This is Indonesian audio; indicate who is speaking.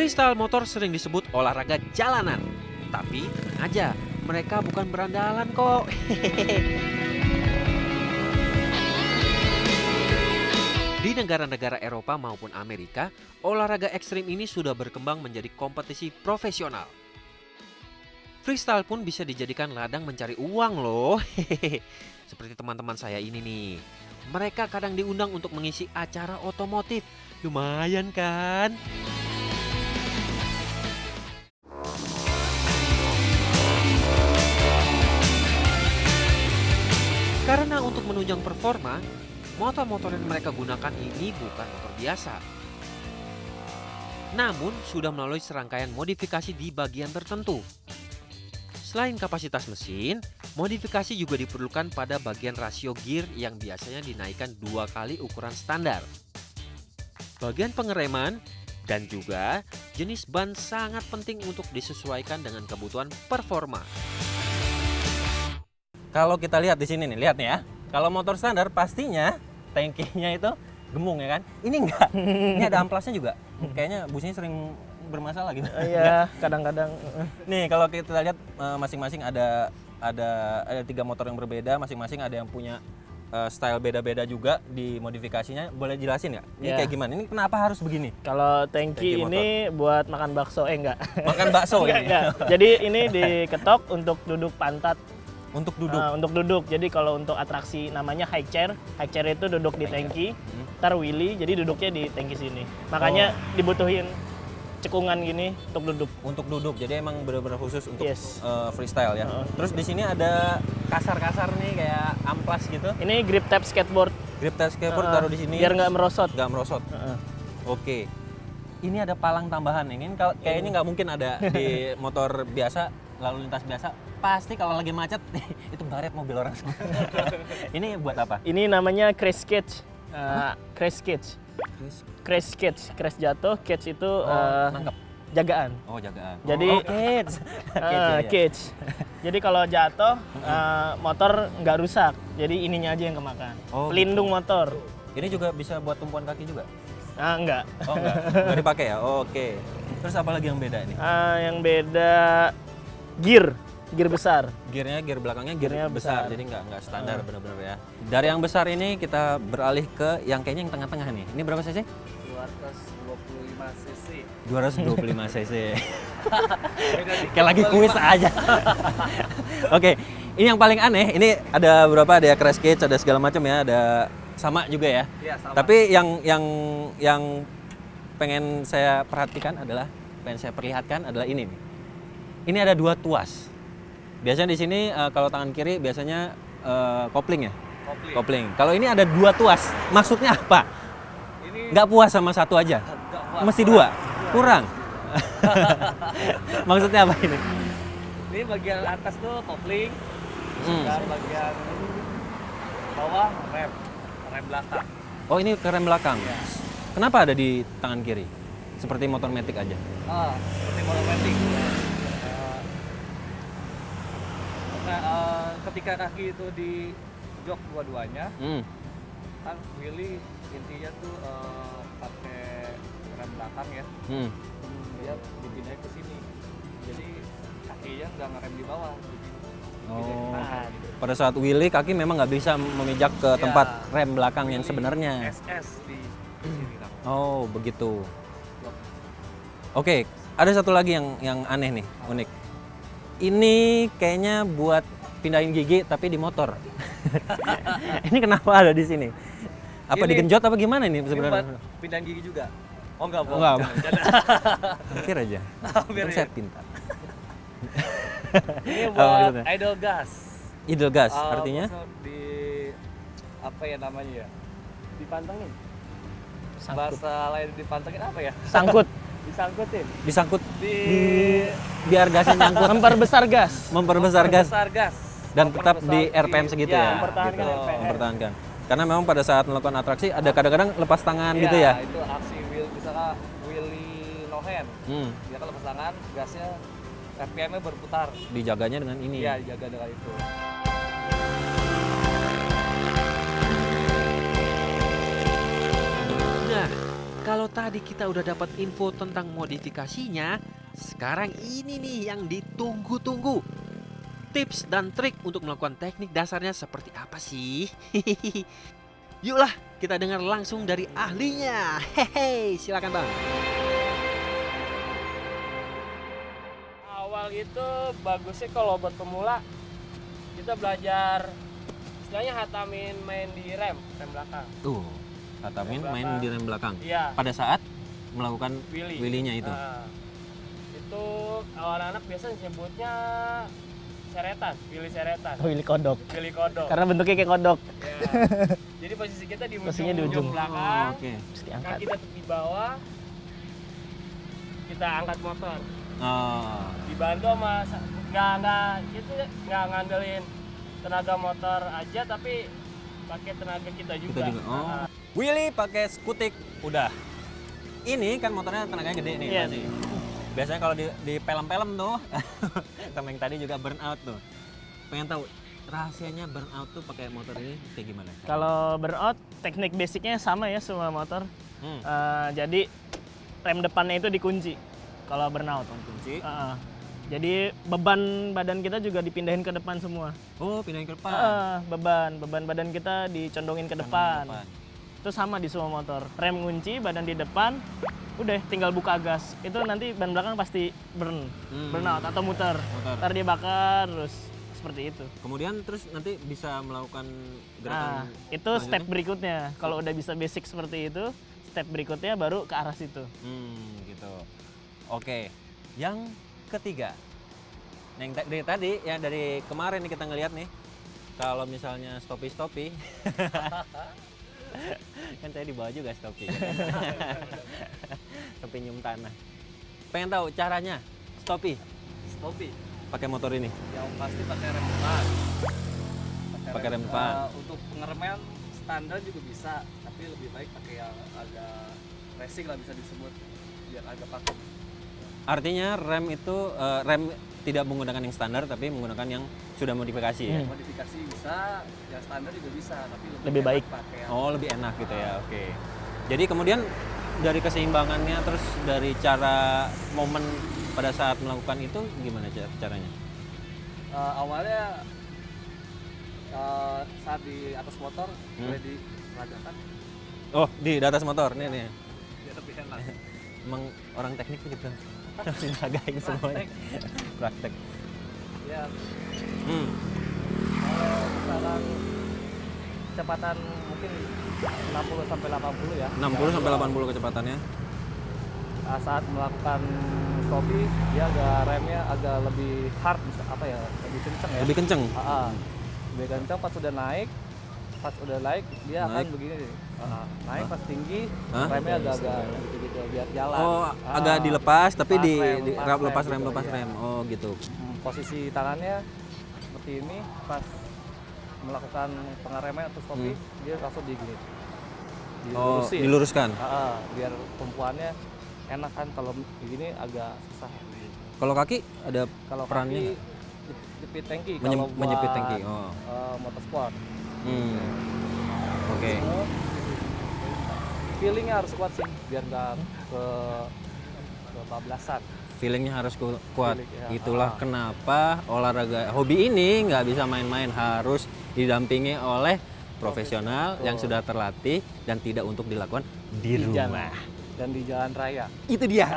Speaker 1: Freestyle motor sering disebut olahraga jalanan. Tapi tenang aja, mereka bukan berandalan kok. Di negara-negara Eropa maupun Amerika, olahraga ekstrim ini sudah berkembang menjadi kompetisi profesional. Freestyle pun bisa dijadikan ladang mencari uang loh. Seperti teman-teman saya ini nih. Mereka kadang diundang untuk mengisi acara otomotif. Lumayan kan? Karena untuk menunjang performa, motor-motor yang mereka gunakan ini bukan motor biasa. Namun sudah melalui serangkaian modifikasi di bagian tertentu. Selain kapasitas mesin, modifikasi juga diperlukan pada bagian rasio gear yang biasanya dinaikkan 2 kali ukuran standar. Bagian pengereman dan juga jenis ban sangat penting untuk disesuaikan dengan kebutuhan performa.
Speaker 2: Kalau kita lihat di sini nih, lihat nih ya. Kalau motor standar pastinya tangkinya itu gemung ya kan? Ini enggak. Ini ada amplasnya juga. Kayaknya businya sering bermasalah gitu.
Speaker 3: Iya, kadang-kadang.
Speaker 2: Nih kalau kita lihat masing-masing ada 3 motor yang berbeda, masing-masing ada yang punya style beda-beda juga di modifikasinya. Boleh jelasin nggak? Ini kayak gimana? Ini kenapa harus begini?
Speaker 3: Kalau tangki ini buat makan bakso, enggak.
Speaker 2: Makan bakso ini?
Speaker 3: Enggak. Jadi ini diketok untuk duduk pantat.
Speaker 2: Untuk duduk?
Speaker 3: Untuk duduk. Jadi kalau untuk atraksi namanya high chair itu duduk di tangki. Ntar wheelie, jadi duduknya di tangki sini. Makanya dibutuhin cekungan gini untuk duduk.
Speaker 2: Untuk duduk, jadi emang benar-benar khusus untuk freestyle ya. Terus di sini ada kasar-kasar nih kayak amplas gitu.
Speaker 3: Ini grip tab skateboard.
Speaker 2: Grip tab skateboard taruh di sini.
Speaker 3: Biar nggak merosot.
Speaker 2: Nggak merosot. Oke. Ini ada palang tambahan nih. Ini kayaknya nggak mungkin ada di motor biasa, lalu lintas biasa. Pasti kalau lagi macet itu baret mobil orang semua. Ini buat apa?
Speaker 3: Ini namanya crash cage. Crash cage. Crash jatuh, cage itu
Speaker 2: nangkep.
Speaker 3: Jagaan.
Speaker 2: Oh, jagaan.
Speaker 3: Jadi
Speaker 2: cage.
Speaker 3: Cage. Jadi kalau jatuh motor nggak rusak. Jadi ininya aja yang kemakan. Pelindung motor.
Speaker 2: Ini juga bisa buat tumpuan kaki juga?
Speaker 3: Enggak.
Speaker 2: Oh, enggak. Enggak dipakai ya? Oke. Terus apa lagi yang beda ini?
Speaker 3: Yang beda gear besar.
Speaker 2: Gear belakangnya gear besar. Jadi nggak standar benar-benar ya. Dari yang besar ini kita beralih ke yang kayaknya yang tengah-tengah nih. Ini berapa cc?
Speaker 4: 225 cc.
Speaker 2: 225 cc. Kayak lagi kuis aja. Oke, ini yang paling aneh. Ini ada berapa? Ada crash cage, ada segala macam ya. Ada sama juga ya.
Speaker 4: Iya, sama.
Speaker 2: Tapi yang pengen saya perlihatkan adalah ini nih. Ini ada 2 tuas. Biasanya di sini kalau tangan kiri biasanya kopling ya? Kopling. Kalau ini ada 2 tuas, maksudnya apa?
Speaker 4: Ini
Speaker 2: Nggak puas sama satu aja? Mesti 2? Kurang? Maksudnya apa ini?
Speaker 4: Ini bagian atas tuh kopling, dan bagian bawah rem belakang.
Speaker 2: Oh, ini ke rem belakang.
Speaker 4: Ya.
Speaker 2: Kenapa ada di tangan kiri? Seperti motor matic aja?
Speaker 4: Seperti motor matic. Ketika kaki itu di jok dua-duanya, kan wheelie intinya tuh pakai rem belakang ya. Dia dipindahin ke sini. Jadi kakinya nggak ngerem di bawah.
Speaker 2: Pada saat wheelie kaki memang nggak bisa memijak ke tempat rem belakang yang sebenarnya.
Speaker 4: SS di sini kan.
Speaker 2: Oh, begitu. Oke, ada satu lagi yang aneh nih, unik. Ini kayaknya buat pindahin gigi tapi di motor. Ini kenapa ada di sini? Apa digenjot apa gimana nih sebenarnya?
Speaker 4: Ini buat pindahin gigi juga. Oh enggak,
Speaker 2: enggak. Hampir aja.
Speaker 4: Hampir
Speaker 2: saya pintar.
Speaker 4: Ini buat idle gas.
Speaker 2: Idle gas artinya?
Speaker 4: Di apa ya namanya ya?
Speaker 3: Dipantengin.
Speaker 4: Bahasa lain dipantengin apa ya?
Speaker 3: Sangkut.
Speaker 4: Disangkutin.
Speaker 2: Disangkut biar gasnya nyangkut.
Speaker 3: Memperbesar gas.
Speaker 2: Memperbesar gas. Dan tetap di
Speaker 4: Memperbesar
Speaker 2: RPM segitu ya.
Speaker 3: Mempertahankan
Speaker 4: gitu.
Speaker 3: RPM.
Speaker 2: Mempertahankan. Karena memang pada saat melakukan atraksi ada kadang-kadang lepas tangan gitu ya.
Speaker 4: Itu aksi misalkan wheelie no hand. Dia kan lepas tangan, gasnya RPM-nya berputar.
Speaker 2: Dijaganya dengan ini.
Speaker 4: Iya, dijaga dengan itu.
Speaker 1: Nah, Kalau tadi kita udah dapat info tentang modifikasinya, sekarang ini nih yang ditunggu-tunggu. Tips dan trik untuk melakukan teknik dasarnya seperti apa sih? Yuklah kita dengar langsung dari ahlinya. Hehe, silakan Bang.
Speaker 3: Awal itu bagusnya kalau buat pemula kita belajar istilahnya hatamin main di rem belakang.
Speaker 2: Tuh, Hatamin
Speaker 3: Rem
Speaker 2: main
Speaker 3: belakang.
Speaker 2: di rem belakang.
Speaker 3: Iya.
Speaker 2: Pada saat melakukan
Speaker 3: Wheelie.
Speaker 2: wheelie-nya itu.
Speaker 3: Nah, itu awal anak biasa nyebutnya seretan, wheelie seretan,
Speaker 5: Wheelie kodok.
Speaker 3: wheelie kodok.
Speaker 5: Karena bentuknya kayak kodok.
Speaker 3: Ya. Jadi posisi kita di
Speaker 5: Posisinya di
Speaker 3: ujung
Speaker 5: ujung.
Speaker 3: belakang,
Speaker 2: Oh, oke.
Speaker 5: Terus diangkat.
Speaker 3: kaki tetap di bawah, kita angkat motor.
Speaker 2: Oh.
Speaker 3: Dibantu sama nggak ngandelin tenaga motor aja, tapi pakai tenaga kita juga.
Speaker 2: Kita juga. Oh.
Speaker 3: Nah,
Speaker 2: Wheelie pakai skutik udah. Ini kan motornya tenaganya gede nih
Speaker 3: Iya.
Speaker 2: pasti. Biasanya kalau di film-film tuh, sama yang tadi juga burnout tuh. Pengen tahu rahasianya burnout tuh pakai motor ini kayak gimana?
Speaker 3: kalau burnout teknik basicnya sama ya semua motor.
Speaker 2: Hmm.
Speaker 3: Jadi rem depannya itu dikunci kalau burnout.
Speaker 2: Kunci.
Speaker 3: Jadi beban badan kita juga dipindahin ke depan semua.
Speaker 2: Oh, pindahin ke depan.
Speaker 3: Beban badan kita dicondongin ke depan. Itu sama di semua motor. Rem ngunci, badan di depan, udah tinggal buka gas. Itu nanti ban belakang pasti burnout atau muter. Ntar dia bakar terus seperti itu.
Speaker 2: Kemudian terus nanti bisa melakukan
Speaker 3: Nah,
Speaker 2: gerakan.
Speaker 3: itu step berikutnya. Kalau udah bisa basic seperti itu, step berikutnya baru ke arah situ.
Speaker 2: Gitu. Oke. Yang ketiga. Yang dari tadi ya dari kemarin nih kita ngelihat nih. Kalau misalnya stopi. Kan saya di bawah juga stopi. Ya kan? Stopi nyium tanah. Pengen tahu caranya stopi
Speaker 4: Stopi.
Speaker 2: pakai motor ini.
Speaker 4: Yang pasti pakai rem depan.
Speaker 2: Pakai rem depan.
Speaker 4: Untuk pengereman standar juga bisa, tapi lebih baik pakai yang agak racing lah bisa disebut, biar agak pakem.
Speaker 2: Artinya rem itu rem tidak menggunakan yang standar tapi menggunakan yang sudah modifikasi ya.
Speaker 4: Modifikasi bisa, yang standar juga bisa, tapi
Speaker 3: Lebih
Speaker 4: enak
Speaker 3: baik.
Speaker 4: pakai yang
Speaker 2: Oh, lebih enak gitu ya. Oke. Jadi kemudian dari keseimbangannya terus dari cara momen pada saat melakukan itu gimana caranya?
Speaker 4: awalnya saat di atas motor boleh diragakan
Speaker 2: Oh, di atas motor nih.
Speaker 4: biar lebih enak.
Speaker 2: Emang orang teknik gitu. Harus diragain semuanya. Praktek.
Speaker 4: Ya,
Speaker 2: Hmm.
Speaker 4: kalau sekarang kecepatan mungkin 60 sampai 80 ya.
Speaker 2: 60 sampai 80 kecepatannya.
Speaker 4: Saat melakukan stopi dia remnya agak lebih hard, lebih kenceng ya.
Speaker 2: Lebih kenceng.
Speaker 4: Lebih kenceng pas udah naik dia akan
Speaker 2: Naik.
Speaker 4: begini nih. Naik pas tinggi
Speaker 2: Hah?
Speaker 4: remnya agak-agak gitu biar jalan.
Speaker 2: Oh, agak dilepas tapi
Speaker 4: lepas rem,
Speaker 2: lepas
Speaker 4: gitu,
Speaker 2: rem.
Speaker 4: iya.
Speaker 2: Oh, gitu.
Speaker 4: Posisi tangannya seperti ini pas melakukan pengereman atau stopi dia langsung digini.
Speaker 2: Oh,
Speaker 4: Dilurusin.
Speaker 2: diluruskan.
Speaker 4: Biar tumpuannya enak kan, kalau begini agak susah.
Speaker 2: Kalau kaki ada
Speaker 4: Kalau
Speaker 2: perannya
Speaker 4: kaki jepit tangki,
Speaker 2: Menye-
Speaker 4: kalau buat
Speaker 2: menjepit tangki. Oh.
Speaker 4: motorsport.
Speaker 2: Oke.
Speaker 4: Feelingnya harus kuat sih biar nggak ke kebablasan.
Speaker 2: Feelingnya harus kuat.
Speaker 4: Feeling, ya.
Speaker 2: Itulah kenapa olahraga hobi ini nggak bisa main-main, harus didampingi oleh profesional yang sudah terlatih dan tidak untuk dilakukan di rumah.
Speaker 4: Dan di jalan raya.
Speaker 2: Itu dia.